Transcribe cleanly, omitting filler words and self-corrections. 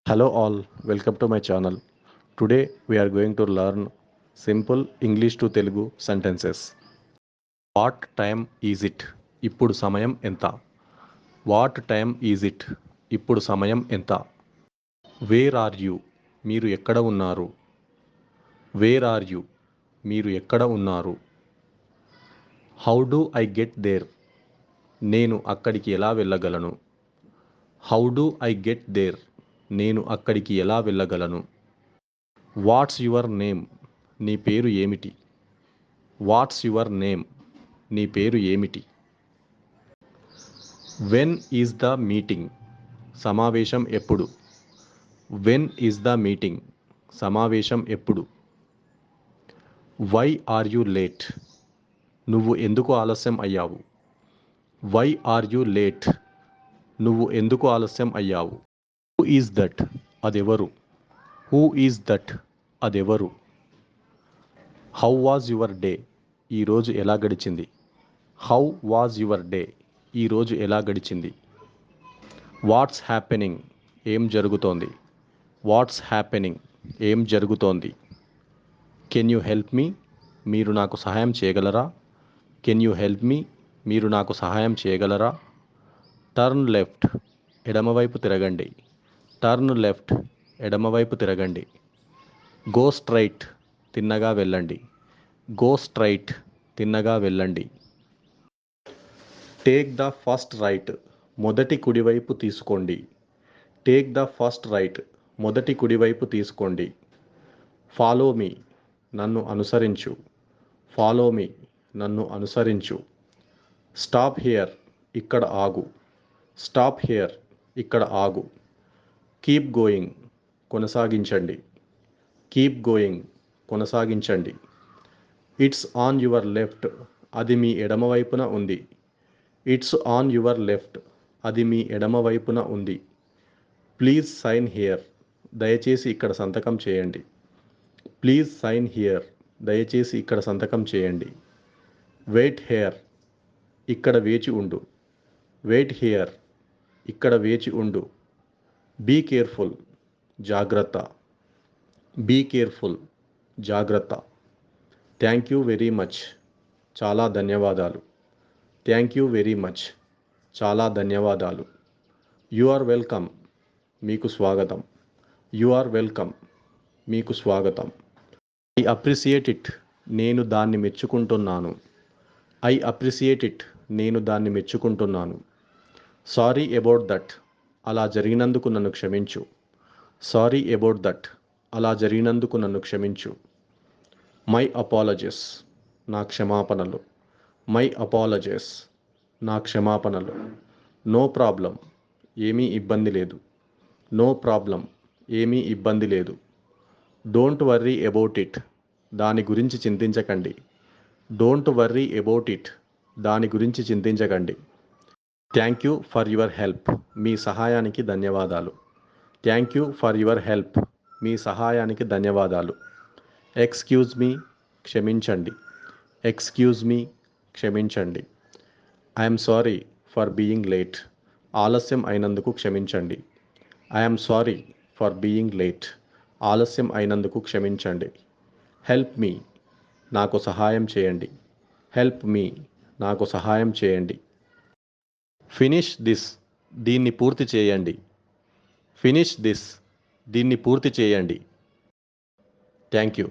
Hello all, welcome to my channel. Today we are going to learn simple English to Telugu sentences. What time is it? ఇప్పుడు సమయం ఎంత? What time is it? ఇప్పుడు సమయం ఎంత? Where are you? మీరు ఎక్కడ ఉన్నారు? Where are you? మీరు ఎక్కడ ఉన్నారు? How do I get there? నేను అక్కడికి ఎలా వెళ్ళగలను? How do I get there? నేను అక్కడికి ఎలా వెళ్ళగలను? What's your name? నీ పేరు ఏమిటి? What's your name? నీ పేరు ఏమిటి? When is the meeting? సమావేశం ఎప్పుడు? When is the meeting? సమావేశం ఎప్పుడు? Why are you late? నువ్వు ఎందుకు ఆలస్యం అయ్యావు? Why are you late? నువ్వు ఎందుకు ఆలస్యం అయ్యావు? Who is that? అదెవరు? Who is that? అదెవరు? How was your day? ఈరోజు ఎలా గడిచింది? How was your day? ఈరోజు ఎలా గడిచింది? What's happening? ఏం జరుగుతోంది? Watts happening? ఏం జరుగుతోంది? Can you help me? మీరు నాకు సహాయం చేయగలరా? Can you help me? మీరు నాకు సహాయం చేయగలరా? Turn left? ఎడమవైపు తిరగండి. Turn left? ఎడమవైపు తిరగండి. Go straight? తిన్నగా వెళ్ళండి. Go straight? తిన్నగా వెళ్ళండి. Take the first right? మొదటి కుడివైపు తీసుకోండి. Take the first right? మొదటి కుడివైపు తీసుకోండి. Follow me? నన్ను అనుసరించు. Follow me? నన్ను అనుసరించు. Stop here? ఇక్కడ ఆగు. Stop here? ఇక్కడ ఆగు. Keep going? కొనసాగించండి. Keep going? కొనసాగించండి. It's on your left? అది మీ ఎడమవైపున ఉంది. It's on your left? అది మీ ఎడమవైపున ఉంది. Please sign here? దయచేసి ఇక్కడ సంతకం చేయండి. Please sign here? దయచేసి ఇక్కడ సంతకం చేయండి. Wait here? ఇక్కడ వేచి ఉండు. Wait here? ఇక్కడ వేచి ఉండు. Be careful? జాగ్రత్త. Be careful? జాగ్రత్త. Thank you very much? చాలా ధన్యవాదాలు. Thank you very much? చాలా ధన్యవాదాలు. You are welcome? మీకు స్వాగతం. You are welcome? మీకు స్వాగతం. I appreciate it? నేను దాన్ని మెచ్చుకుంటున్నాను. I appreciate it? నేను దాన్ని మెచ్చుకుంటున్నాను. Sorry about that? అలా జరిగినందుకు నన్ను క్షమించు. Sorry about that? అలా జరిగినందుకు నన్ను క్షమించు. My apologies? నా క్షమాపణలు. My apologies? నా క్షమాపణలు. No problem? ఏమీ ఇబ్బంది లేదు. No problem? ఏమీ ఇబ్బంది లేదు. Don't worry about it? దాని గురించి చింతించకండి. Don't worry about it? దాని గురించి చింతించకండి. Thank you for your help? మీ సహాయానికి ధన్యవాదాలు. Thank you for your help? మీ సహాయానికి ధన్యవాదాలు. Excuse me? క్షమించండి. Excuse me? క్షమించండి. I'm sorry for being late? ఆలస్యం అయినందుకు క్షమించండి. I'm sorry for being late? ఆలస్యం అయినందుకు క్షమించండి. Help me? నాకు సహాయం చేయండి. Help me? నాకు సహాయం చేయండి. Finish this? దీన్ని పూర్తి చేయండి. Finish this? దీన్ని పూర్తి చేయండి. Thank you.